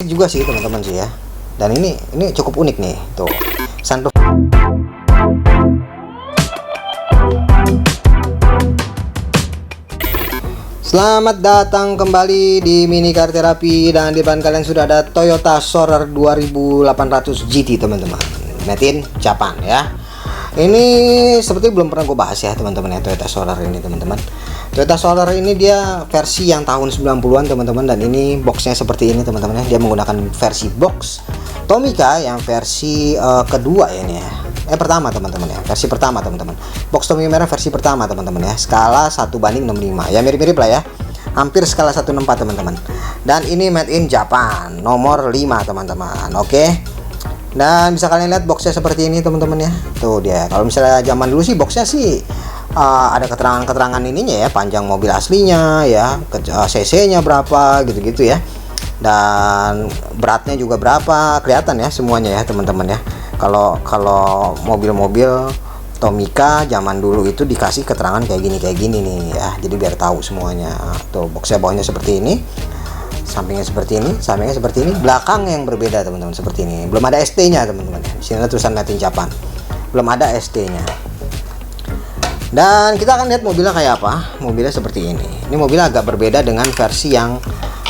juga sih teman-teman sih ya. Dan ini cukup unik nih tuh sunroof. Selamat datang kembali di Mini Car Therapy, dan di depan kalian sudah ada Toyota Soarer 2800 GT teman-teman, made in Japan ya. Ini seperti belum pernah gue bahas ya teman-teman ya, Toyota Soarer ini teman-teman. Toyota Soarer ini dia versi yang tahun 90-an teman-teman, dan ini boxnya seperti ini teman-teman ya. Dia menggunakan versi box Tomica yang versi kedua ya ini ya. Pertama teman-teman ya, versi pertama teman-teman. Box Tomica merah versi pertama teman-teman ya. Skala 1:65. Ya mirip-mirip lah ya. Hampir skala 1/64 teman-teman. Dan ini made in Japan, nomor 5 teman-teman. Oke. Dan bisa kalian lihat boxnya seperti ini teman-teman ya. Tuh dia. Kalau misalnya zaman dulu sih boxnya sih ada keterangan-keterangan ininya ya, panjang mobil aslinya ya, cc-nya berapa gitu-gitu ya. Dan beratnya juga berapa, kelihatan ya semuanya ya teman-teman ya. Kalau mobil-mobil Tomica zaman dulu itu dikasih keterangan kayak gini nih ya. Jadi biar tahu semuanya. Tuh boxnya bawahnya seperti ini, sampingnya seperti ini, sampingnya seperti ini, belakang yang berbeda teman-teman seperti ini. Belum ada ST-nya teman-teman. Di sini ada tulisan made in Japan. Belum ada ST-nya. Dan kita akan lihat mobilnya kayak apa. Mobilnya seperti ini. Ini mobilnya agak berbeda dengan versi yang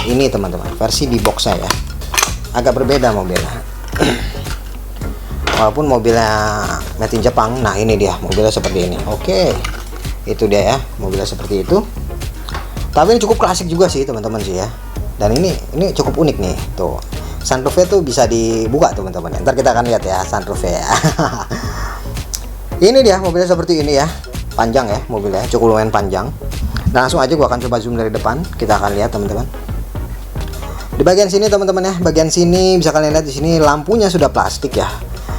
ini teman-teman. Versi di box saya agak berbeda mobilnya. Walaupun mobilnya made in Jepang. Nah ini dia mobilnya seperti ini. Oke, itu dia ya, mobilnya seperti itu. Tapi ini cukup klasik juga sih teman-teman sih ya. Dan ini cukup unik nih. Tuh sunroofnya tuh bisa dibuka teman-teman. Ntar kita akan lihat ya sunroofnya ya. Ini dia mobilnya seperti ini ya. Panjang ya mobilnya, cukup lumayan panjang. Nah langsung aja gua akan coba zoom dari depan. Kita akan lihat teman-teman. Di bagian sini teman-teman ya, bagian sini bisa kalian lihat di sini lampunya sudah plastik ya.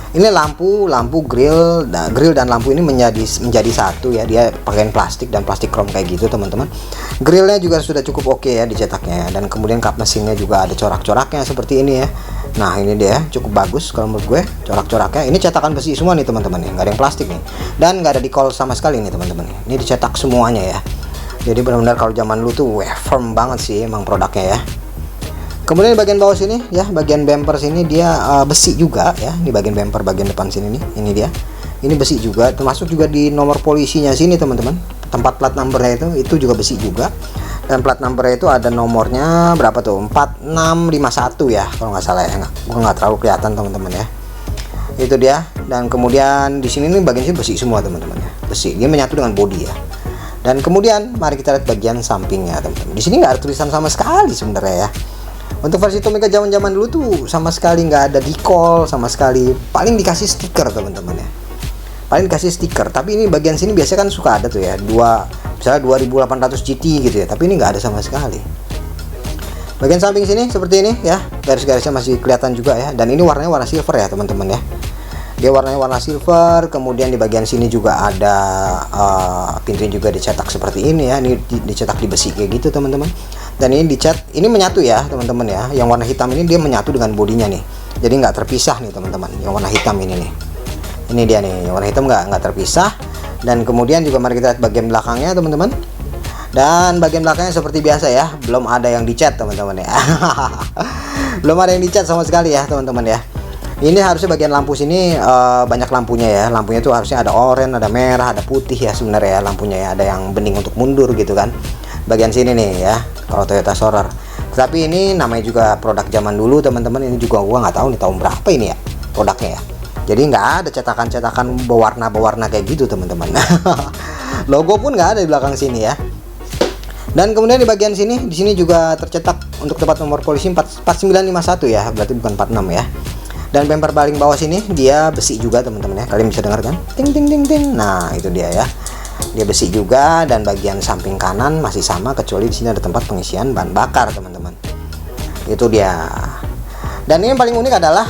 Ini lampu grill dan lampu ini menjadi satu ya. Dia pakaiin plastik dan plastik krom kayak gitu teman-teman. Grillnya juga sudah cukup oke ya dicetaknya, dan kemudian kap mesinnya juga ada corak-coraknya seperti ini ya. Nah ini dia cukup bagus kalau menurut gue corak-coraknya. Ini cetakan besi semua nih teman-teman ya, nggak ada yang plastik nih, dan nggak ada di-call sama sekali nih teman-teman. Ini dicetak semuanya ya. Jadi benar-benar kalau zaman dulu tuh firm banget sih emang produknya ya. Kemudian di bagian bawah sini ya, bagian bumper sini dia besi juga ya. Di bagian bumper bagian depan sini nih, ini dia. Ini besi juga, termasuk juga di nomor polisinya sini teman-teman. Tempat plat numbernya itu juga besi juga. Dan plat numbernya itu ada nomornya berapa tuh? 4651 ya kalau nggak salah ya. Nggak terlalu kelihatan teman-teman ya. Itu dia. Dan kemudian di sini nih bagian sini besi semua teman-teman ya. Besi. Dia menyatu dengan bodi ya. Dan kemudian mari kita lihat bagian sampingnya teman-teman. Di sini nggak ada tulisan sama sekali sebenarnya ya. Untuk versi Tomica zaman-zaman dulu tuh sama sekali nggak ada di-call sama sekali. Paling dikasih stiker teman-teman ya. Paling dikasih stiker. Tapi ini bagian sini biasanya kan suka ada tuh ya. Misalnya 2800 GT gitu ya. Tapi ini nggak ada sama sekali. Bagian samping sini seperti ini ya. Garis-garisnya masih kelihatan juga ya. Dan ini warnanya warna silver ya teman-teman ya. Dia warnanya warna silver. Kemudian di bagian sini juga ada pintunya juga dicetak seperti ini ya. Ini dicetak di besi kayak gitu teman-teman. Dan ini dicat, ini menyatu ya teman-teman ya. Yang warna hitam ini dia menyatu dengan bodinya nih. Jadi nggak terpisah nih teman-teman. Yang warna hitam ini nih. Ini dia nih, yang warna hitam nggak terpisah. Dan kemudian juga mari kita lihat bagian belakangnya teman-teman. Dan bagian belakangnya seperti biasa ya, belum ada yang dicat teman-teman ya. Belum ada yang dicat sama sekali ya teman-teman ya. Ini harusnya bagian lampu sini banyak lampunya ya. Lampunya tuh harusnya ada oranye, ada merah, ada putih ya sebenarnya ya lampunya ya. Ada yang bening untuk mundur gitu kan. Bagian sini nih ya, kalau Toyota Soarer. Tapi ini namanya juga produk zaman dulu teman-teman. Ini juga gua nggak tahu nih tahun berapa ini ya produknya ya. Jadi nggak ada cetakan-cetakan berwarna kayak gitu teman-teman. Logo pun nggak ada di belakang sini ya. Dan kemudian di bagian sini, di sini juga tercetak untuk tempat nomor polisi 4951 ya, berarti bukan 46 ya. Dan bumper paling bawah sini dia besi juga teman-teman ya. Kalian bisa dengar kan? Ting ting ting ting. Nah itu dia ya. Dia besi juga, dan bagian samping kanan masih sama kecuali di sini ada tempat pengisian bahan bakar teman-teman. Itu dia. Dan ini yang paling unik adalah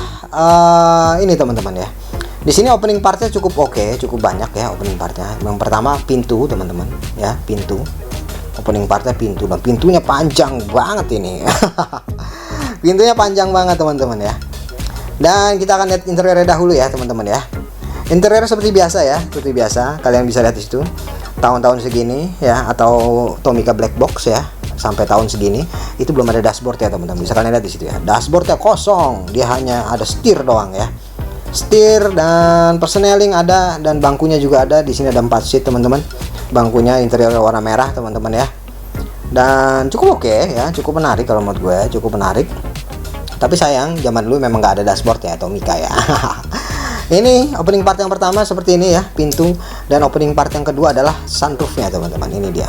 ini teman-teman ya. Di sini opening partnya cukup oke, cukup banyak ya opening partnya. Yang pertama pintu teman-teman ya, pintu. Opening partnya pintu, dan pintunya panjang banget ini. Pintunya panjang banget teman-teman ya. Dan kita akan lihat interiornya dahulu ya teman-teman ya. Interior seperti biasa ya, seperti biasa. Kalian bisa lihat di situ tahun-tahun segini ya, atau Tomica Black Box ya. sampai tahun segini itu belum ada dashboard ya teman-teman. Bisa kalian lihat di situ ya, dashboardnya kosong, dia hanya ada setir doang ya, setir dan persneling ada, dan bangkunya juga ada. Di sini ada 4 seat teman-teman, bangkunya interior warna merah teman-teman ya, dan cukup oke ya, cukup menarik kalau menurut gue, cukup menarik. Tapi sayang zaman dulu memang nggak ada dashboard ya Tomica ya. Ini opening part yang pertama seperti ini ya, pintu, dan opening part yang kedua adalah sunroofnya teman-teman. Ini dia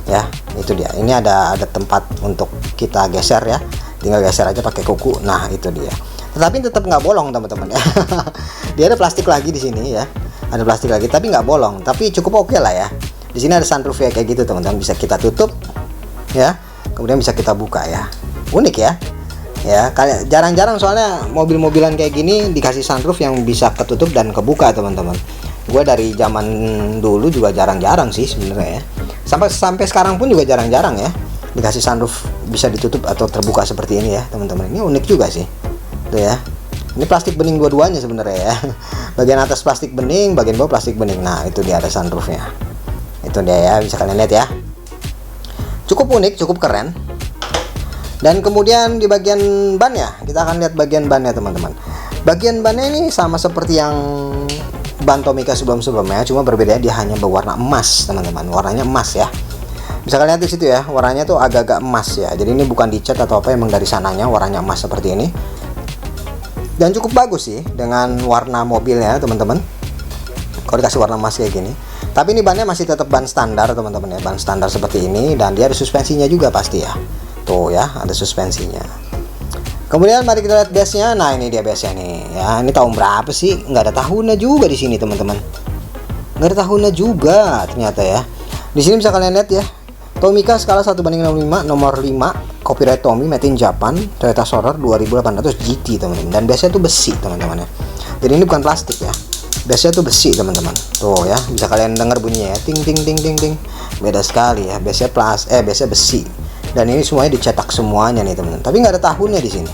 ya, itu dia. Ini ada tempat untuk kita geser ya, tinggal geser aja pakai kuku. Nah itu dia, tetapi tetap nggak bolong teman-teman ya. Dia ada plastik lagi di sini ya, ada plastik lagi tapi nggak bolong, tapi cukup oke lah ya. Di sini ada sunroof ya kayak gitu teman-teman, bisa kita tutup ya, kemudian bisa kita buka ya, unik ya. Ya, kalian jarang-jarang soalnya mobil-mobilan kayak gini dikasih sunroof yang bisa ketutup dan kebuka teman-teman. Gue dari zaman dulu juga jarang-jarang sih sebenarnya ya. Sampai sekarang pun juga jarang-jarang ya dikasih sunroof bisa ditutup atau terbuka seperti ini ya teman-teman. Ini unik juga sih. Tuh ya. Ini plastik bening dua-duanya sebenarnya ya. Bagian atas plastik bening, bagian bawah plastik bening. Nah, itu dia ada sunroofnya. Itu dia ya, bisa kalian lihat ya. Cukup unik, cukup keren. Dan kemudian di bagian bannya, kita akan lihat bagian bannya teman-teman. Bagian bannya ini sama seperti yang ban Tomica sebelum-sebelumnya, cuma berbeda dia hanya berwarna emas teman-teman. Warnanya emas ya. Bisa kalian lihat di situ ya, warnanya tuh agak-agak emas ya. Jadi ini bukan dicat atau apa, emang dari sananya warnanya emas seperti ini. Dan cukup bagus sih dengan warna mobilnya teman-teman. Kalau dikasih warna emas kayak gini. Tapi ini bannya masih tetap ban standar teman-teman ya, ban standar seperti ini, dan dia ada suspensinya juga pasti ya. Tuh ya, ada suspensinya. Kemudian mari kita lihat base-nya. Nah, ini dia base-nya nih. Ya, ini tahun berapa sih? Nggak ada tahunnya juga di sini, teman-teman. Nggak ada tahunnya juga ternyata ya. Di sini bisa kalian lihat ya. Tomica skala 1:65, nomor 5, copyright Tommy, made in Japan, Toyota Solar 2800 GT, teman-teman. Dan base-nya tuh besi, teman-teman ya. Jadi ini bukan plastik ya. Base-nya tuh besi, teman-teman. Tuh ya, bisa kalian dengar bunyinya ya. Ting ting ting ting ting. Beda sekali ya. Base-nya base-nya besi. Dan ini semuanya dicetak semuanya nih teman-teman. Tapi nggak ada tahunnya di sini.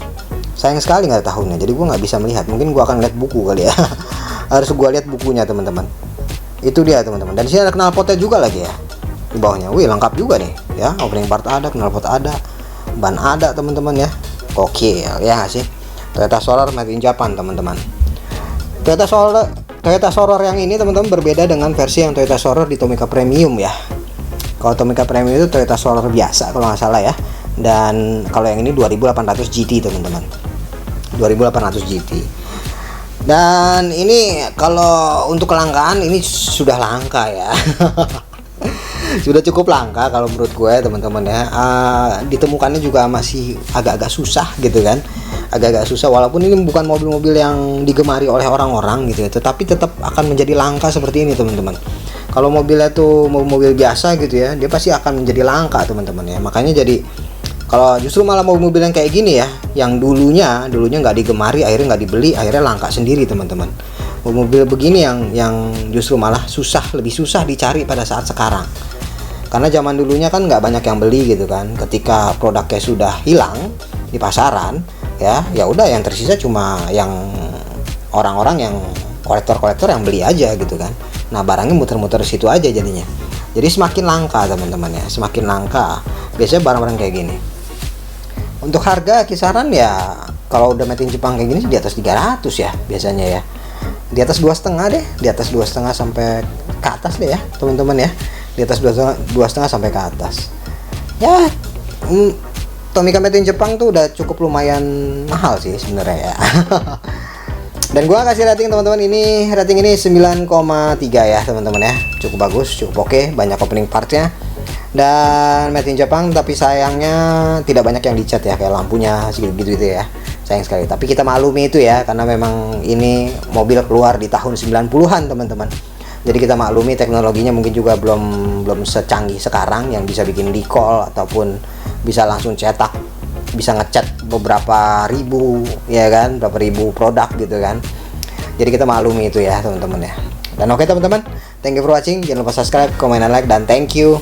Sayang sekali nggak ada tahunnya. Jadi gue nggak bisa melihat. Mungkin gue akan lihat buku kali ya. Harus gue lihat bukunya teman-teman. Itu dia teman-teman. Dan di sini ada knalpotnya juga lagi ya. Di bawahnya. Wih, lengkap juga nih. Ya, opening part ada, knalpot ada, ban ada teman-teman ya. Oke ya nggak sih. Toyota Solar made in Japan teman-teman. Toyota Solar yang ini teman-teman berbeda dengan versi yang Toyota Solar di Tomica Premium ya. Kalau Tomica Premium itu Toyota Solar biasa kalau nggak salah ya. Dan kalau yang ini 2800 GT teman-teman. 2800 GT. Dan ini kalau untuk kelangkaan ini sudah langka ya. Sudah cukup langka kalau menurut gue teman-teman ya. Ditemukannya juga masih agak-agak susah gitu kan. Agak-agak susah walaupun ini bukan mobil-mobil yang digemari oleh orang-orang gitu ya. Tetapi tetap akan menjadi langka seperti ini teman-teman. Kalau mobilnya tuh mobil biasa gitu ya, dia pasti akan menjadi langka teman-teman ya. Makanya jadi kalau justru malah mobil-mobil yang kayak gini ya, yang dulunya nggak digemari, akhirnya nggak dibeli, akhirnya langka sendiri teman-teman. Mobil begini yang justru malah lebih susah dicari pada saat sekarang. Karena zaman dulunya kan nggak banyak yang beli gitu kan. Ketika produknya sudah hilang di pasaran, ya udah yang tersisa cuma yang orang-orang yang kolektor-kolektor yang beli aja gitu kan. Nah, barangnya muter-muter situ aja jadinya. Jadi semakin langka teman-teman ya, semakin langka. Biasanya barang-barang kayak gini. Untuk harga kisaran ya, kalau udah made in Jepang kayak gini di atas 300 ya biasanya ya. Di atas 2,5 deh, di atas 2,5 sampai ke atas deh ya, teman-teman ya. Di atas 2,5 sampai ke atas. Ya, Tomica made in Jepang tuh udah cukup lumayan mahal sih sebenarnya ya. Dan gua kasih rating teman-teman, ini rating ini 9,3 ya teman-teman ya. Cukup bagus, cukup oke, banyak opening partnya. Dan made in Jepang, tapi sayangnya tidak banyak yang dicat ya, kayak lampunya segitu gitu ya. Sayang sekali. Tapi kita maklumi itu ya, karena memang ini mobil keluar di tahun 90-an teman-teman. Jadi kita maklumi teknologinya mungkin juga belum secanggih sekarang yang bisa bikin recall ataupun bisa langsung cetak, bisa ngecat beberapa ribu ya kan, berapa ribu produk gitu kan. Jadi kita maklumi itu ya teman-teman ya. Dan oke teman-teman, thank you for watching, jangan lupa subscribe, comment, and like, dan thank you.